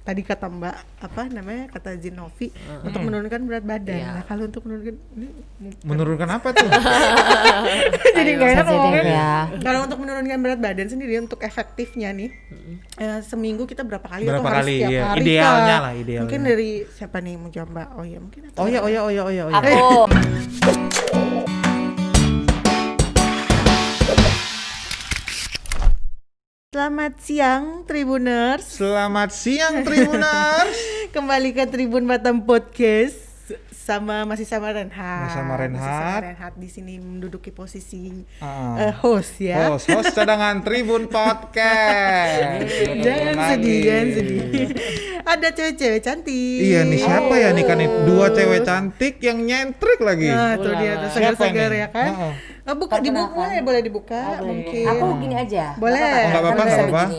tadi kata Mbak kata Zinovi untuk menurunkan berat badan. Nah kalau untuk menurunkan apa tuh? jadi nggak enak ngomongin. Ya. Kalau untuk menurunkan berat badan sendiri untuk efektifnya nih seminggu kita berapa kali atau harus kali, setiap hari idealnya kah? lah, idealnya. Mungkin dari siapa nih mau jawab Mbak? Oh ya mungkin. Oh ya. Aku Selamat siang Tribuners. Selamat siang Tribuners. Kembali ke Tribun Batam Podcast masih sama Renhat. Sama Renhat di sini menduduki posisi host ya. Host cadangan Tribun Podcast. Jangan sedih. Ada cewek-cewek cantik. Iya nih siapa ya nih kan dua cewek cantik yang nyentrik lagi. Nah, itu dia tuh segar-segar ya kan. Buka dibuka ya, boleh dibuka mungkin. Aku gini aja. Boleh. Enggak apa-apa.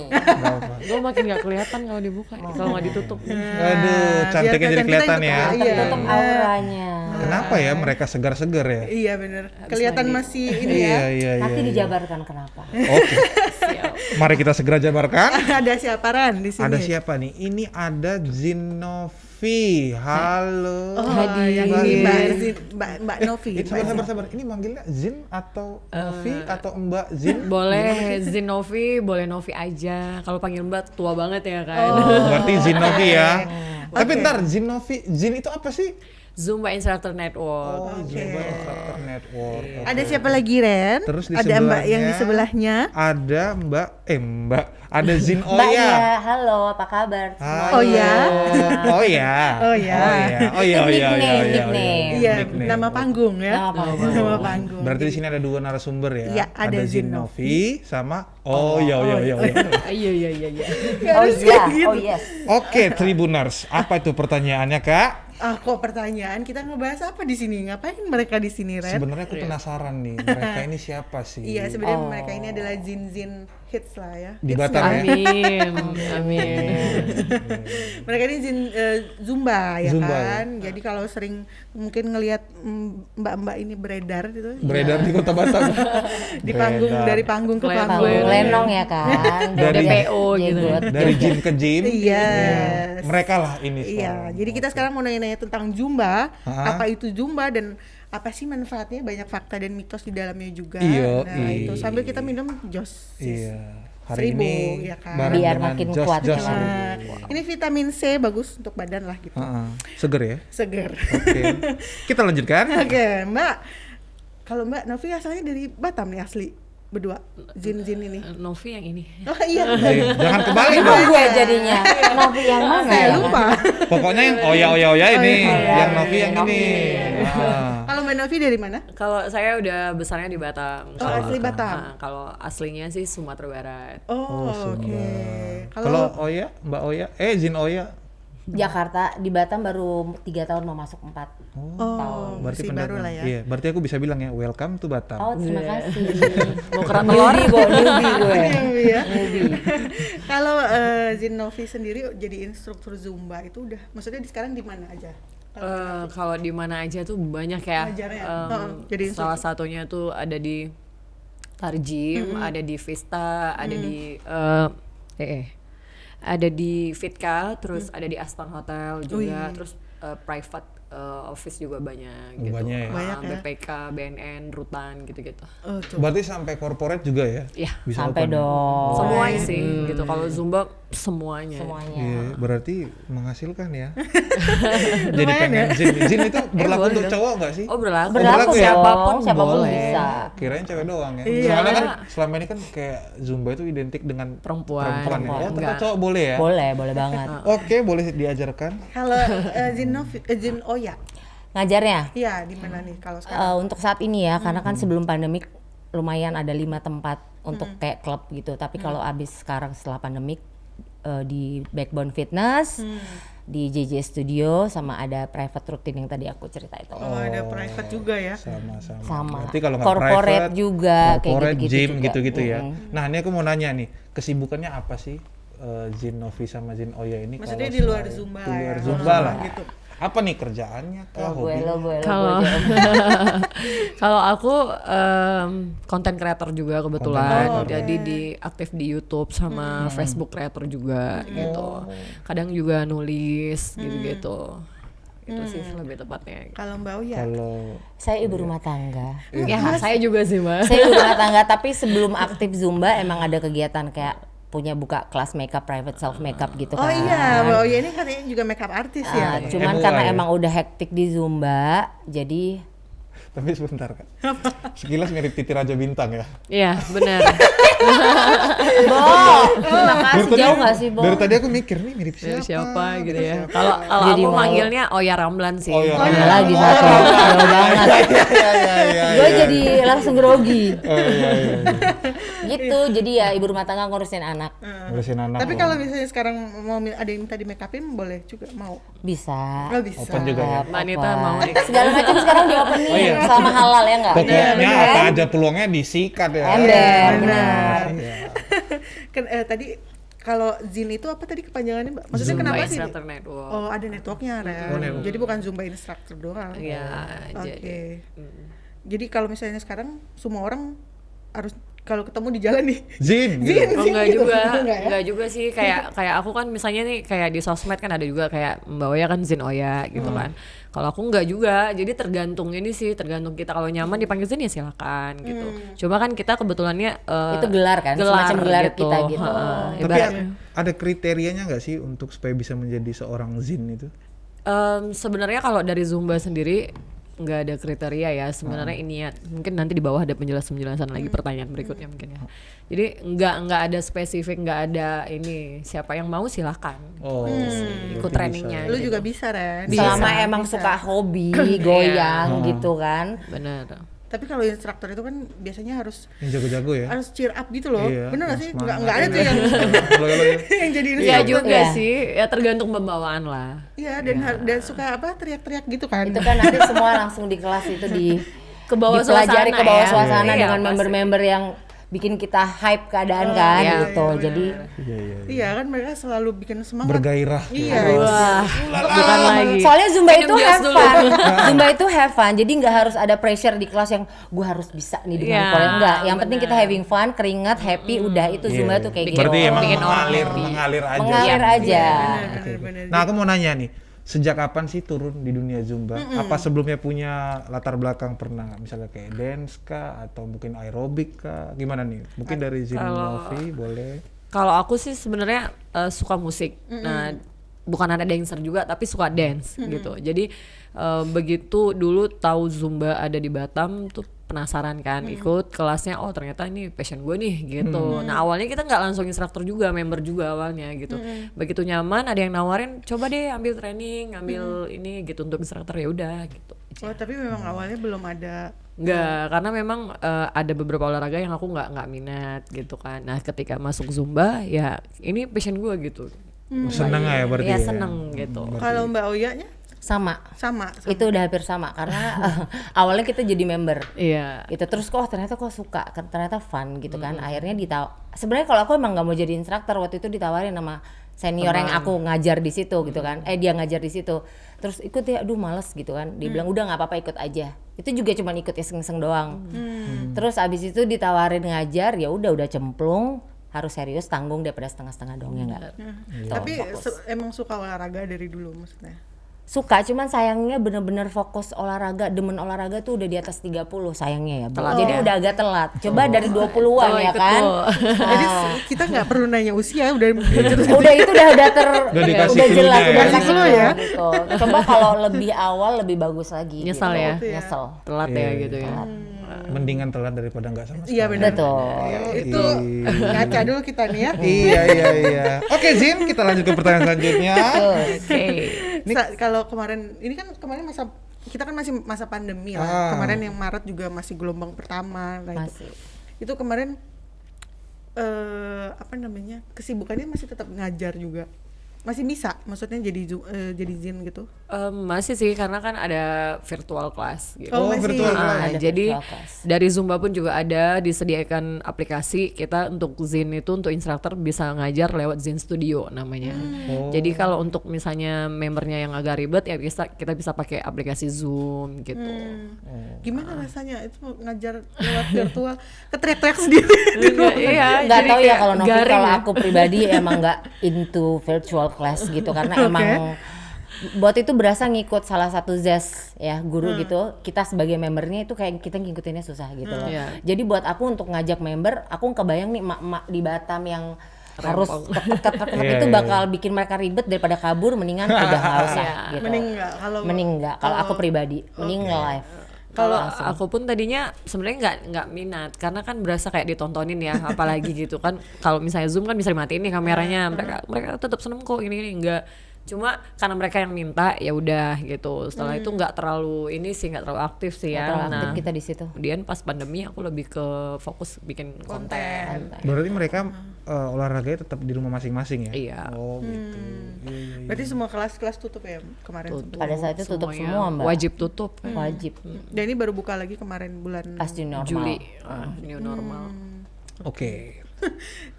Gue makin gak kelihatan kalau dibuka, kalau nggak ditutup. Aduh, cantiknya jadi kelihatan ya. Tutup auranya. Kenapa ya mereka segar-segar ya? Iya benar. Kelihatan masih ini ya. Iya. Nanti dijabarkan kenapa. Oke. Mari kita segera jabarkan. Ada siapa Ran di sini? Ada siapa nih? Ini ada Zinovi. Halo. Mbak Novi. Sabar. Ini manggilnya Zin atau Novi atau Mbak Zin? Boleh Zin Novi, boleh Novi aja. Kalau panggil Mbak tua banget ya kan. Berarti Zinovi ya. Tapi ntar Zinovi, Zin itu apa sih? Zumba Instructor Network. Zumba Instructor Network. Okay. Ada siapa lagi Ren? Terus di ada Mbak yang di sebelahnya. Ada Mbak. Ada Zin Oya. Mbak ya, halo, apa kabar? Oh ya. Nickname. Iya, nama panggung ya. Nama panggung. Berarti di sini ada dua narasumber ya. Iya, ada Zinovi sama Iya. Oh yes. Oke, Tribuners, apa itu pertanyaannya, Kak? Kok pertanyaan kita ngebahas apa di sini? Ngapain mereka di sini, Ren? Sebenarnya aku penasaran nih, mereka ini siapa sih? Iya, sebenarnya mereka ini adalah Zin hits lah ya. Di Batam ya. Amin. Mereka ini Zumba ya Zumba, kan. Ya? Jadi kalau sering mungkin ngelihat mbak-mbak ini beredar gitu. Beredar di Kota Batam. Di panggung, dari panggung ke panggung. Lenong ya kan. Dari DPO gitu. Dari gym ke gym. Iya. Mereka lah ini sekarang. Iya. Jadi kita sekarang mau nanya-nanya tentang Zumba. Apa itu Zumba dan apa sih manfaatnya? Banyak fakta dan mitos di dalamnya juga. Iya. Itu sambil kita minum Jos. Iya. Hari 1000, ini ya kan? Biar makin kuat. Ini vitamin C bagus untuk badan lah gitu. Seger ya? Seger. Oke. Kita lanjutkan. Oke, Mbak. Kalau Mbak Novi asalnya dari Batam nih asli berdua. Zin ini. Novi yang ini. Oh iya. Jangan kebalik Itu dong. gue jadinya. Novi yang mana Saya ya? lupa. Pokoknya yang Oya ini, yang Novi yang ini. Kalau Mbak Novi dari mana? Kalau saya udah besarnya di Batam. Oh, asli Batam. Nah, kalau aslinya sih Sumatera Barat. Oh, oke. Kalau Oya, Mbak Oya, Zin Oya. Jakarta, di Batam baru 3 tahun mau masuk 4 tahun. Berarti masih baru lah ya. Iya, berarti aku bisa bilang ya, welcome to Batam. Oh, terima kasih. Mau kerak telur? Newbie gue. Kalau Zin Novi sendiri jadi instruktur Zumba itu udah, maksudnya sekarang di mana aja? Kalau di mana aja tuh banyak ya. Jadi salah satunya tuh ada di Tarjim, ada di Vista, ada di ada di Vitka, terus ada di Aston Hotel juga, terus private office juga banyak gitu. Banyak ya? BPK, BNN, Rutan gitu-gitu. Berarti sampai corporate juga ya? Iya. Bisa Sampai open. dong. Semuanya sih gitu. Kalau Zumba semuanya. Iya, berarti menghasilkan ya. Jadi pengen Zin itu berlaku untuk cowok nggak sih? Oh berlaku. Berlaku ya? siapapun boleh. bisa. Kirain cewek doang ya. Iya. Soalnya kan selama ini kan kayak Zumba itu identik dengan Perempuan. ya. Oh, ternyata Enggak. cowok boleh ya? Boleh banget. Oke, boleh diajarkan. Kalau Zin Oya, Ngajarnya iya di mana nih kalau sekarang? untuk saat ini ya, karena kan sebelum pandemik lumayan ada 5 tempat untuk kayak klub gitu. Tapi kalau abis sekarang setelah pandemik di Backbone Fitness, di JJ Studio, sama ada private routine yang tadi aku cerita itu. Oh, ada private juga ya? Sama. Berarti kalau nggak Corporate private juga, kayak corporate gitu-gitu gym juga. gitu-gitu ya. Nah, ini aku mau nanya nih, kesibukannya apa sih Zin Novi sama Zin Oya ini Maksudnya kalau di luar selain- Zumba di luar ya. Zumba lah Gitu. apa nih kerjaannya kah hobi Kalau jawab. kalau aku content creator juga kebetulan, Content creator. jadi aktif di YouTube sama Facebook creator juga gitu. Kadang juga nulis gitu-gitu. Itu sih lebih tepatnya. Kalau Mbak Oya, kalau Saya ibu rumah tangga. Ya saya juga sih Mbak. Saya ibu rumah tangga, tapi sebelum aktif Zumba emang ada kegiatan kayak punya buka kelas makeup, private self makeup gitu oh kan. iya Mbak Oya ini katanya juga makeup artis ya. Cuman MUA karena ya? emang udah hektik di Zumba, jadi tapi sebentar Kak sekilas mirip Titi Raja Bintang ya Iya benar. makasih jauh nggak sih, Bo? dari tadi aku mikir nih mirip Dari siapa, siapa gitu ya. Kalau Jadi aku mau. manggilnya Oya Ramlan sih. Oh, iya. Ada lagi satu, jauh banget. iya Gue jadi langsung grogi. oh, iya. Gitu, jadi ya ibu rumah tangga ngurusin anak. ngurusin anak Tapi loh. kalau misalnya sekarang mau ada yang minta di make upin boleh juga mau. Bisa. Nggak bisa. Open juga ya Mbak Anita Open. mau nih. Segala macam sekarang di opening Oh, iya. selama halal ya nggak? pokoknya apa aja peluangnya disikat ya Ember, benar. Iya. Kan tadi kalau Zin itu apa tadi kepanjangannya Mbak? Maksudnya Zumba kenapa sih? Instructor Network. Oh ada networknya Ren. network. Jadi bukan Zumba instructor doang. Iya, Oke. jadi Jadi kalau misalnya sekarang semua orang harus kalau ketemu di jalan nih. Zin Zin. gitu. Oh enggak gitu. juga, Enggak ya? enggak juga sih kayak aku kan misalnya nih kayak di sosmed kan ada juga kayak Mbak Oya kan Zin Oya gitu kan. Kalau aku enggak juga, jadi tergantung ini sih, tergantung kita kalau nyaman dipanggil Zin ya silakan gitu. Cuma kan kita kebetulannya Itu gelar kan, semacam gelar kita gitu. Tapi Ibaratnya. ada kriterianya nggak sih untuk supaya bisa menjadi seorang Zin itu? Sebenarnya kalau dari Zumba sendiri nggak ada kriteria ya sebenarnya ini ya mungkin nanti di bawah ada penjelasan lagi pertanyaan berikutnya mungkin ya jadi nggak ada spesifik nggak ada ini siapa yang mau silahkan Oh, ikut trainingnya Lu gitu. juga bisa Ren. Selama emang suka hobi, goyang gitu kan. Bener. Tapi kalau instruktur itu kan biasanya harus yang jago-jago ya? cheer up gitu loh. Iya, Bener gak sih? semangat Nggak ada tuh ya. yang Kalau yang jadi Iya instruktur. juga Iya. sih ya tergantung pembawaan lah. Iya dan suka apa teriak-teriak gitu kan. Itu kan nanti semua langsung di kelas itu Ke bawah dipelajari suasana ke bawah ya. suasana Iya, dengan pasti. member-member yang bikin kita hype keadaan kan iya, gitu. Jadi Iya. Iya kan mereka selalu bikin semangat. Bergairah. Iya. Wah, bukan lagi. soalnya Zumba Minum itu jas have dulu. fun. Zumba itu have fun. Jadi nggak harus ada pressure di kelas yang gue harus bisa nih dengan Iya, Korea enggak. Yang penting benar. kita having fun, keringat, happy, udah itu Zumba tuh kayak gitu. Berarti emang Bikin orang mengalir, happy. mengalir aja. Mengalir aja. Bener-bener. Nah, aku mau nanya nih, sejak kapan sih turun di dunia Zumba? Apa sebelumnya punya latar belakang pernah misalnya kayak dance kah atau mungkin aerobik kah? Gimana nih? Mungkin dari Zin Novi boleh. Kalau aku sih sebenarnya suka musik. Nah, bukan ada dancer juga tapi suka dance gitu. Jadi begitu dulu tahu Zumba ada di Batam tuh penasaran kan ikut kelasnya, oh ternyata ini passion gue nih gitu. Nah awalnya kita nggak langsung instruktur juga, member juga awalnya gitu. Begitu nyaman ada yang nawarin coba deh ambil training, ambil ini gitu untuk instruktur ya udah gitu. Oh tapi memang awalnya belum ada. Nggak, karena memang ada beberapa olahraga yang aku nggak minat gitu kan. Nah ketika masuk Zumba ya ini passion gue gitu. Seneng ya berarti Ya ya? seneng gitu. Kalau Mbak Oya-nya Sama. sama. Itu udah hampir sama karena awalnya kita jadi member. Iya. Itu terus ternyata suka, ternyata fun gitu kan. Akhirnya sebenarnya kalau aku emang nggak mau jadi instruktur, waktu itu ditawarin sama senior yang aku ngajar di situ gitu kan. Dia ngajar di situ. Terus ikut ya, aduh males gitu kan. Dia bilang udah nggak apa-apa ikut aja. Itu juga cuma ikut iseng-iseng doang. Terus abis itu ditawarin ngajar, ya udah cemplung, harus serius tanggung daripada setengah-setengah doang ya nggak. Tapi emang suka olahraga dari dulu maksudnya. Suka, cuman sayangnya bener-bener fokus olahraga, demen olahraga tuh udah di atas 30 sayangnya ya, Bu. Telat Jadi ya? udah agak telat. Coba dari 20-an ya ikut kan. tuh. Jadi kita nggak perlu nanya usia udah Udah itu udah dikasih udah jelas, clue-nya udah ya. kasih Clue clue ya. gitu. Coba kalau lebih awal lebih bagus lagi. Nyesal gitu. ya? Nyesel. Telat ya gitu ya. Mendingan telat daripada nggak sama sekali. Iya benar. Betul. Itu ngaca dulu kita nih ya. Iya. Oke Zin, kita lanjut ke pertanyaan selanjutnya. Oke. Kalau kemarin kita kan masih masa pandemi lah. Kemarin yang Maret juga masih gelombang pertama lah itu. Masih. Itu kemarin kesibukannya masih tetap ngajar juga. masih bisa, maksudnya jadi Zin gitu. Masih sih, karena kan ada virtual class gitu. Oh, masih. virtual class. Ada Jadi virtual class. dari Zumba pun juga ada disediakan aplikasi kita untuk Zin itu, untuk instruktur bisa ngajar lewat Zin Studio namanya. Jadi kalau untuk misalnya membernya yang agak ribet ya kita bisa pakai aplikasi Zoom gitu. Gimana rasanya itu ngajar lewat virtual? Keteriak-teriak sendiri. Iya, Nggak jadi tahu ya kayak kalau Novi, garing kalau ya. aku pribadi emang nggak into virtual class gitu karena emang buat itu berasa ngikut salah satu ZES ya guru gitu. Kita sebagai membernya itu kayak kita ngikutinnya susah gitu loh. Iya. Jadi buat aku untuk ngajak member, aku kebayang nih mak-mak di Batam yang harus ketat itu bakal bikin mereka ribet daripada kabur, mendingan udah nggak usah gitu. Mending nggak kalau aku pribadi mending live. Kalau aku pun tadinya sebenarnya nggak minat karena kan berasa kayak ditontonin ya, apalagi gitu kan. Kalau misalnya Zoom kan bisa dimatiin nih kameranya, mereka tetap seneng kok ini enggak. Cuma karena mereka yang minta ya udah gitu. Setelah itu nggak terlalu nggak terlalu aktif sih ya. Terlalu aktif kita di situ. Kemudian pas pandemi aku lebih ke fokus bikin konten. Berarti mereka olahraganya tetap di rumah masing-masing ya? Iya. Oh gitu. Berarti semua kelas-kelas tutup ya kemarin? Pada saat itu tutup Semuanya semua Mbak. wajib tutup. Wajib. Dan ini baru buka lagi kemarin bulan Pas di normal. Juli new normal. Oke.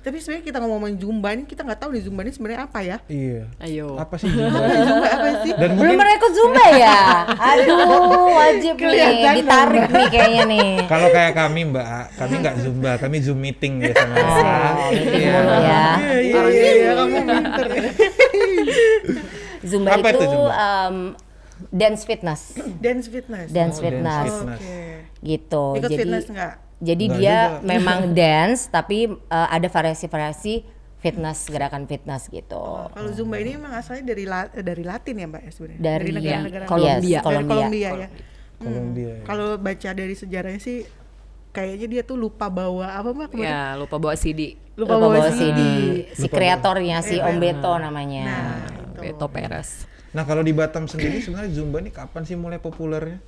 Tapi sebenarnya kita ngomongin Zumba ini, kita nggak tahu nih Zumba ini sebenarnya apa ya? Iya. Ayo. Apa sih Zumba? Zumba apa sih? Dan Belum mungkin pernah ikut Zumba ya? Aduh, wajib nih, ditarik nih kayaknya nih. kalau kayak kami Mbak, kami nggak Zumba, kami Zoom meeting biasanya. Meeting mulu ya. Iya, kamu pinter ya. Zumba Apa itu itu Zumba? dance fitness. Dance fitness. Dance Oh, fitness dance Oke. gitu. Ikut Jadi fitness nggak? jadi Nggak dia juga. memang dance tapi ada variasi-variasi fitness, gerakan fitness gitu. Oh, kalau Zumba ini memang asalnya dari Latin ya Mbak ya sebenarnya? Dari negara-negara Kolombia. Dari Kolombia. Kolombia ya. Kolombia. Ya. Kalau baca dari sejarahnya sih kayaknya dia tuh lupa bawa apa Mbak kemarin? Ya, lupa bawa CD. Lupa bawa CD. CD. Si Lupa kreatornya si Iya, Om Beto namanya. Nah, Beto Perez. Nah kalau di Batam sendiri sebenarnya Zumba ini kapan sih mulai populernya?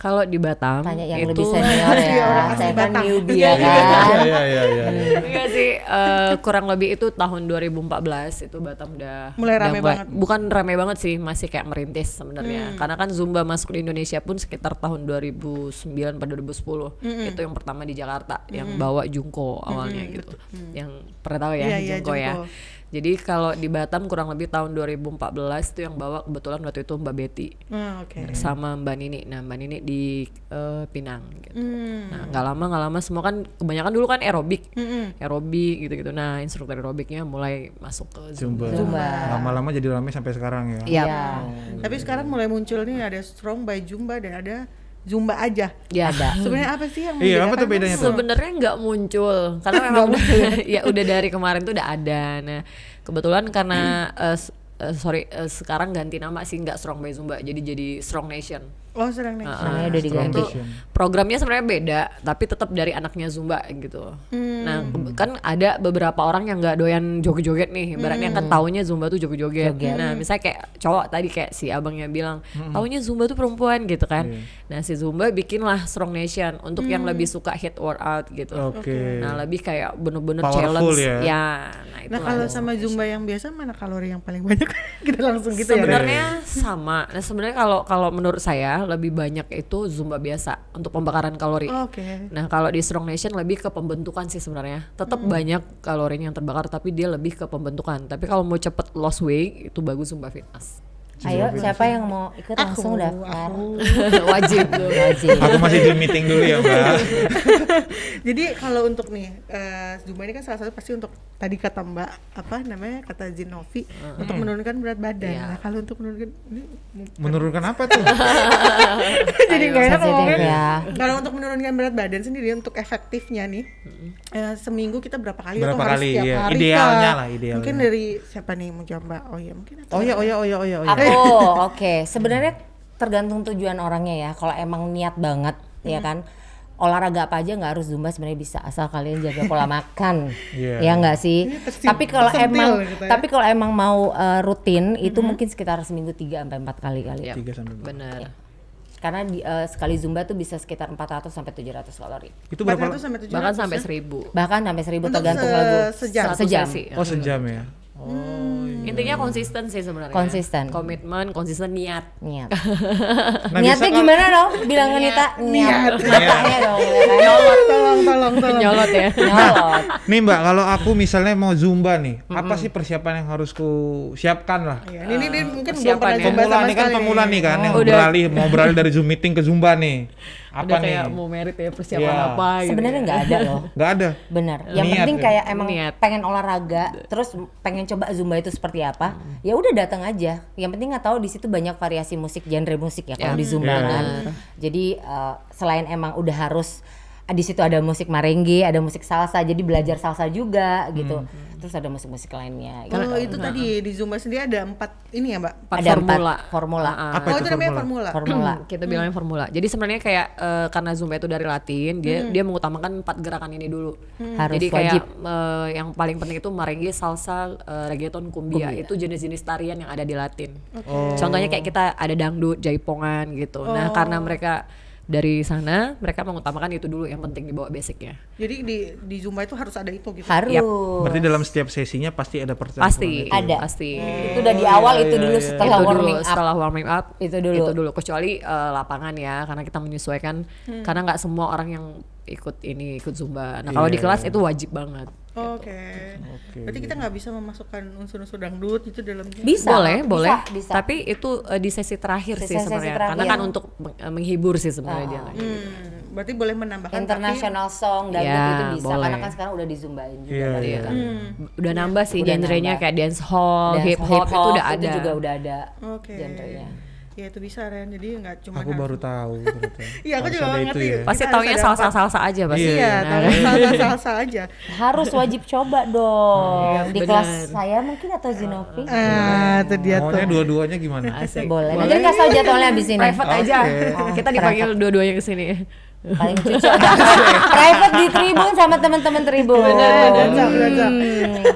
Kalau di Batam Tanya yang itu lebih senior Iya, ya. orang asli Saya kan Batam. newbie ya kan. Iya. enggak sih, kurang lebih itu tahun 2014 itu Batam udah Mulai rame udah banget. Bukan rame banget sih, masih kayak merintis sebenarnya. Karena kan Zumba masuk di Indonesia pun sekitar tahun 2009 pada 2010. Itu yang pertama di Jakarta yang bawa Jungko awalnya gitu. Yang pernah tahu ya, Iya, Jungko ya. Jungko. Jadi kalau di Batam kurang lebih tahun 2014 itu yang bawa kebetulan waktu itu Mbak Betty Oke. sama Mbak Nini. Nah Mbak Nini di Pinang gitu. Nah nggak lama semua kan kebanyakan dulu kan aerobik gitu. Nah instruktur aerobiknya mulai masuk ke Zumba. Lama-lama jadi ramai sampai sekarang ya. Iya. Tapi sekarang mulai muncul nih ada Strong by Zumba dan ada Zumba aja. Ya. Sebenarnya apa sih yang Iya, apa membedakan? tuh bedanya tuh? Sebenarnya nggak muncul karena memang ya udah dari kemarin tuh udah ada. Nah kebetulan karena sekarang ganti nama sih, nggak Strong by Zumba jadi Strong Nation. Oh, Strong Nation. Namanya udah diganti. Programnya sebenarnya beda tapi tetap dari anaknya Zumba gitu. Nah kan ada beberapa orang yang nggak doyan joget-joget nih, ibaratnya kan taunya Zumba tuh joget-joget. Nah misalnya kayak cowok tadi kayak si abangnya bilang taunya Zumba tuh perempuan gitu kan. Nah si Zumba bikinlah Strong Nation untuk yang lebih suka hit workout gitu. Oke. Nah lebih kayak bener-bener Powerful challenge ya. Nah, itulah kalau ada sama Strong Zumba yang biasa mana kalori yang paling banyak? Kita langsung gitu ya. sebenarnya sama. Nah sebenarnya kalau menurut saya lebih banyak itu Zumba biasa untuk pembakaran kalori. Oke. Nah kalau di Strong Nation lebih ke pembentukan sih sebenarnya. Tetap banyak kalorinya yang terbakar tapi dia lebih ke pembentukan. Tapi kalau mau cepet loss weight itu bagus Zumba Fitness. Ayo siapa yang mau ikut langsung daftar. Wajib tuh. Wajib. Aku masih Zoom meeting dulu ya Mbak. Jadi kalau untuk nih Zumba ini kan salah satu pasti untuk tadi kata Mbak apa namanya kata Zinovi untuk menurunkan berat badan. Iya. Nah kalau untuk menurunkan ini Menurunkan apa tuh? jadi nggak enak Sensitif ngomongin. ya. Kalau untuk menurunkan berat badan sendiri untuk efektifnya nih seminggu kita berapa kali Berapa atau harus kali, setiap iya. hari Idealnya kah? lah, idealnya. Mungkin dari siapa nih mau jawab Mbak? Oh iya mungkin. atau- Oh ya. Oke. Sebenarnya tergantung tujuan orangnya ya. Kalau emang niat banget ya kan, olahraga apa aja nggak harus Zumba sebenarnya bisa, asal kalian jaga pola makan. Iya. Ya nggak sih? Tapi kalau tersentil emang gitu ya. tapi kalau emang mau rutin itu mungkin sekitar seminggu 3 sampai 4 kali kali. Ya, 3 sampai 4. benar. Karena sekali Zumba tuh bisa sekitar 400 sampai 700 kalori. Itu berapa? 400 sampai 700 Bahkan sampai ya? 1000. Bahkan sampai 1000 Untuk tergantung lagu. sejam? Sejam. Sesi. Oh sejam ya. Oh, iya. Intinya konsisten sih sebenarnya. Konsisten. Komitmen, konsisten, niat. Niat. Nah, Niatnya biasa gimana dong? Bilang ke Nita. Niat. Matanya dong. Ya kan? Tolong. Nyolot ya. Nyolot. Nih Mbak, kalau aku misalnya mau Zumba nih, apa sih persiapan yang harus ku siapkan lah? Iya, ini mungkin belum persiapan pernah ya. Zumba Pemula sama nih kan sekali. pemula nih kan yang Udah. mau beralih dari Zoom meeting ke Zumba nih. Apa Udah nih? kayak mau merit ya, persiapan Iya. apa gitu. Sebenarnya nggak ada loh. Nggak ada. Benar. Yang Niat penting ya? kayak emang Niat. pengen olahraga, terus pengen coba Zumba itu seperti apa. Ya udah datang aja. Yang penting nggak tahu di situ banyak variasi musik, genre musik ya kalau Ya, di Zumba iya. kan. Jadi selain emang udah harus di situ ada musik merengue, ada musik salsa, jadi belajar salsa juga gitu. Terus ada musik-musik lainnya. Gitu. Kalau itu tadi di Zumba sendiri ada 4 ini ya, Mbak? Ada formula. 4 formula. Apa Oh, itu itu namanya formula? formula. Formula. Kita bilangnya formula. Jadi sebenarnya kayak karena Zumba itu dari Latin, dia mengutamakan 4 gerakan ini dulu. Harus Jadi kayak wajib. yang paling penting itu merengue, salsa, reggaeton, cumbia. Itu jenis-jenis tarian yang ada di Latin. Contohnya kayak kita ada dangdut, jaipongan gitu. Nah, karena mereka dari sana, mereka mengutamakan itu dulu yang penting dibawa basicnya. Jadi di Zumba itu harus ada itu gitu. Harus. Berarti dalam setiap sesinya pasti ada pertemuan Pasti itu. Ada. Pasti. Itu udah di awal itu dulu setelah Itu dulu, warming up. setelah warming up Itu dulu. kecuali lapangan ya, karena kita menyesuaikan karena nggak semua orang yang ikut Zumba. Nah kalau di kelas itu wajib banget. Oke. Berarti kita nggak bisa memasukkan unsur-unsur dangdut itu dalam Bisa. Boleh. Bisa. Tapi itu di sesi terakhir sih Sesi sebenarnya, terakhir. karena kan untuk menghibur sih sebenarnya dia. Berarti boleh menambahkan International song dan Ya, itu bisa boleh. karena kan sekarang udah dizumbain juga Iya, kan. iya. Udah nambah sih Udah genrenya nambah. kayak dance hall, Dan hip hop itu udah ada. Itu juga udah ada Oke. genrenya. Ya itu bisa Ren. Jadi nggak cuma Aku baru tahu ternyata. Iya, aku Harus juga ada nggak itu ngerti. ya. Pasti Kita taunya harus ada salsa aja pasti. Iya, Nah, tahu salsa aja. Harus wajib coba dong. Di bener. kelas saya mungkin atau Zinovi. Itu dia tuh. Maunya dua-duanya gimana? asik. Boleh. Nanti kasih tahu jadwalnya abis ini. Private aja. Oke. Kita dipanggil dua-duanya ke sini. Paling cocok. Private di Tribun sama teman-teman Tribun.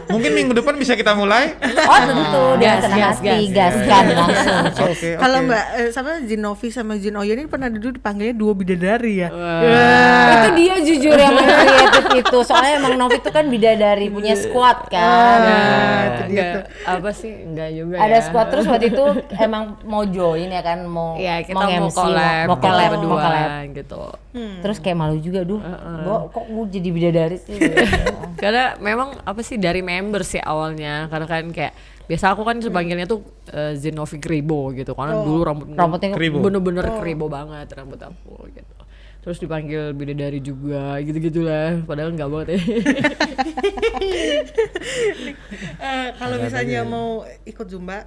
Mungkin minggu depan bisa kita mulai. Oh tentu, dengan senang hati, gaskan langsung. Cus. Oke, Kalau oke. Mbak sama Zinovi sama Zin Oya ini pernah dulu dipanggilnya duo bidadari ya. Itu dia jujur yang creative itu. Soalnya emang Novi itu kan bidadari punya squad kan. Itu dia Enggak, tuh. apa sih? Enggak juga Ada ya. squad terus waktu itu emang mau join ya kan, mau Iya, kita mau mau MC, collab, mau collab, kita mau collab. berdua gitu. Terus kayak malu juga, kok gue jadi bidadari sih. Karena memang apa sih dari member sih awalnya, karena kan kayak biasa aku kan panggilnya tuh Zinovi Kribo gitu, karena dulu Rambutnya Kribo. bener-bener kribo banget rambut aku gitu. Terus dipanggil bidadari juga gitu-gitulah, padahal enggak banget ya. Kalau misalnya mau ikut Zumba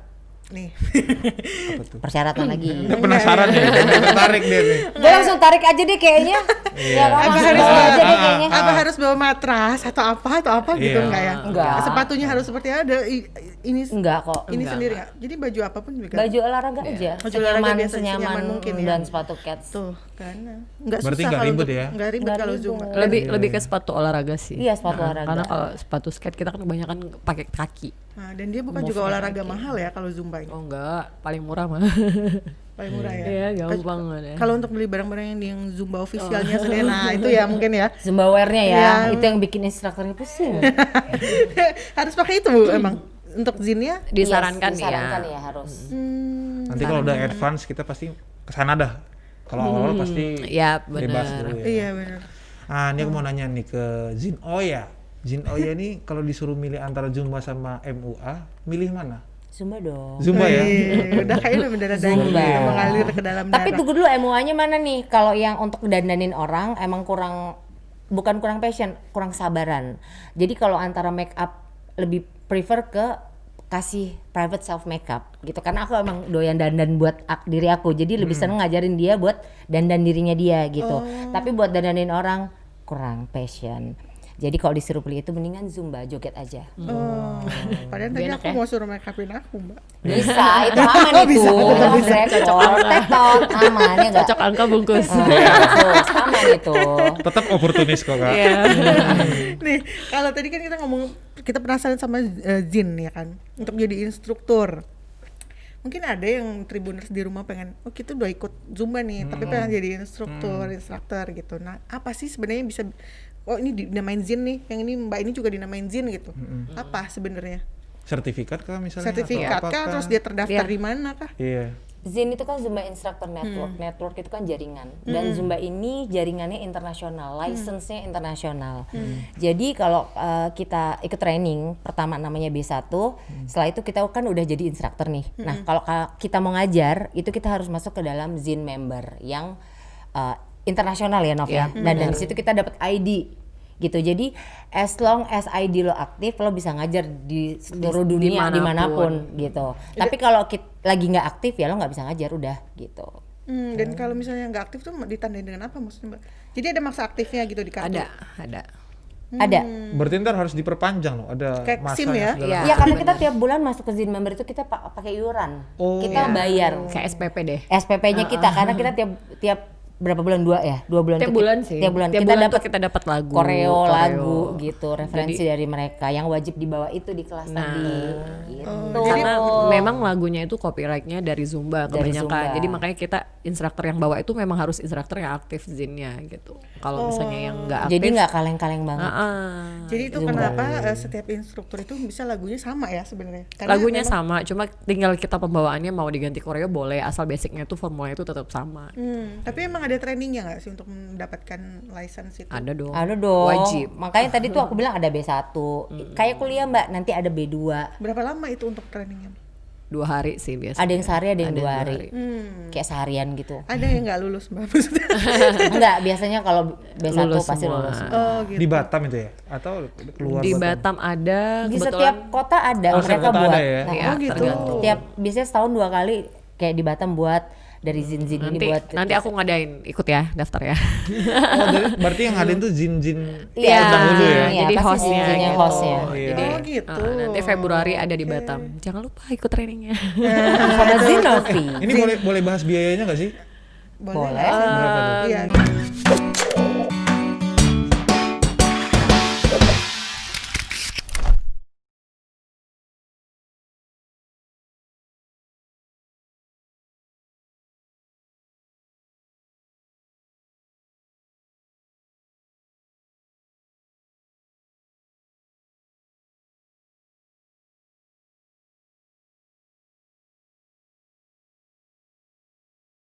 nih. persyaratan lagi. Penasaran deh, tertarik dia nih. Gue langsung tarik aja deh kayaknya. Ya kan Apa langsung harus bawa bawa, aja deh kayaknya. apa harus bawa matras atau apa gitu Iya. enggak ya? Enggak. Sepatunya harus seperti ada ini Enggak kok. ini sendiri enggak? Jadi baju apapun juga. Baju olahraga aja. Baju olahraga biasa, senyaman senyaman mungkin ya. dan sepatu cats. Tuh kan. Enggak Berarti susah nggak kalau ribet untuk- ya? Nggak ribet Nggak kalau ribet. Zumba. lebih ke sepatu olahraga sih. Iya, sepatu olahraga. Karena kalau sepatu skate kita kan kebanyakan pakai kaki. Nah, dan dia bukan juga olahraga mahal ya kalau Zumba ini. Oh enggak, paling murah mah. Paling murah ya. Iya, gampang ya. Kalau untuk beli barang-barang yang Zumba officialnya sendiri, nah itu ya mungkin ya. Zumba wear-nya ya, Iya. itu yang bikin instrukturnya pusing. Harus pakai itu Bu, emang untuk zinnya. Disarankan, Yes, disarankan ya. ya harus. Nanti kalau udah advance kita pasti kesana dah. Kalau awal pasti Iya, bebas benar. dulu ya. Iya benar. Ini aku mau nanya nih ke Zin Oya. Zin Oya nih kalau disuruh milih antara Zumba sama MUA, milih mana? Zumba dong. Zumba ya? Udah kayaknya udah mendarah daging Zumba. gitu, mengalir ke dalam Tapi darah. tunggu dulu MUA-nya mana nih? Kalau yang untuk dandanin orang emang bukan kurang passion, kurang sabaran. Jadi kalau antara make up lebih prefer ke kasih private self makeup gitu, karena aku emang doyan dandan buat diri aku, jadi lebih seneng ngajarin dia buat dandan dirinya dia gitu. Tapi buat dandanin orang kurang passion. Jadi kalau disuruh pilih itu mendingan Zumba, joget aja. Oh, padahal tadi Enak aku ya? mau suruh make upin aku Mbak. Bisa, itu aman itu. bisa, tetap bisa. Rekor, tektok, aman ya enggak? Cocok angka bungkus. Aman itu. Tetap oportunis kok Kak. Iya. Nih, kalau tadi kan kita penasaran sama Zin ya kan, untuk jadi instruktur. Mungkin ada yang tribuners di rumah pengen, oh kita udah ikut Zumba nih, tapi pengen jadi instruktur gitu. Nah, apa sih sebenarnya bisa, oh ini dinamain Zin nih, yang ini Mbak ini juga dinamain Zin gitu. Apa sebenarnya? sertifikat kah misalnya? Sertifikat atau kah, apakah? terus dia terdaftar Iya. di mana kah? Iya. Zin itu kan Zumba Instructor Network. Network itu kan jaringan. Dan Zumba ini jaringannya internasional, license-nya internasional. Jadi kalau kita ikut training, pertama namanya B1, setelah itu kita kan udah jadi instruktur nih. Nah, kalau kita mau ngajar, itu kita harus masuk ke dalam Zin member yang internasional ya, Nov ya. Dan dari situ kita dapat ID gitu. Jadi as long as ID lo aktif, lo bisa ngajar di seluruh dunia dimanapun gitu. Tapi kalau lagi nggak aktif ya lo nggak bisa ngajar udah gitu. Dan kalau misalnya nggak aktif tuh ditandain dengan apa maksudnya, Mbak? Jadi ada masa aktifnya gitu di kartu? Ada. Ada. Berarti ntar harus diperpanjang loh, ada Kayak masa SIM ya? Iya. Ya karena kita tiap bulan masuk ke Zin member itu kita pakai iuran. Oh. Kita bayar Kayak SPP deh. SPP-nya kita karena kita tiap berapa bulan, 2 bulan Tiap tuh bulan sih. tiap bulan Tiap kita bulan tuh dapat kita dapat lagu. koreo lagu gitu, referensi dari mereka yang wajib dibawa itu di kelas Nah. tadi gitu. Karena memang lagunya itu copyrightnya dari Zumba Dari kebanyakan. Zumba. Jadi makanya kita instruktur yang bawa itu memang harus instruktur yang aktif Zinnya gitu. Kalau misalnya yang nggak aktif, Jadi nggak kaleng-kaleng banget. Jadi itu kenapa setiap instruktur itu bisa lagunya sama ya sebenarnya? Karena lagunya memang- sama, cuma tinggal kita pembawaannya mau diganti koreo boleh, asal basicnya tuh formulanya itu tetap sama. Tapi emang ada trainingnya nggak sih untuk mendapatkan license itu? Ada dong. Ada dong. Wajib. Makanya tadi tuh aku bilang ada B1. Kayak kuliah Mbak, nanti ada B2. Berapa lama itu untuk trainingnya? 2 hari sih biasanya. Ada yang sehari, ada yang 2 hari. Kayak seharian gitu. Ada yang nggak lulus, Mbak? Maksudnya? Enggak, biasanya kalau B1 Lulus pasti semua. lulus. Oh gitu. Di Batam itu ya? Atau keluar Di Batam? Batam ada Di kebetulan. setiap kota ada Oh, mereka setiap kota buat. ada ya? Nah, Iya, Oh, gitu. tergantung. biasanya setahun 2 kali kayak di Batam buat dari zin-zin ini buat Nanti aku ngadain, ikut ya, daftar ya. Oh, berarti yang ngadain tuh Jin Iya, dulu ya? iya, Jadi pasti hostnya zin-zin yang gitu. hostnya. Iya. Jadi Oh, gitu. nanti Februari ada di Batam. Jangan lupa ikut trainingnya. Sama Zinovi. Ini boleh bahas biayanya nggak sih? Boleh. Berapa tuh? Iya.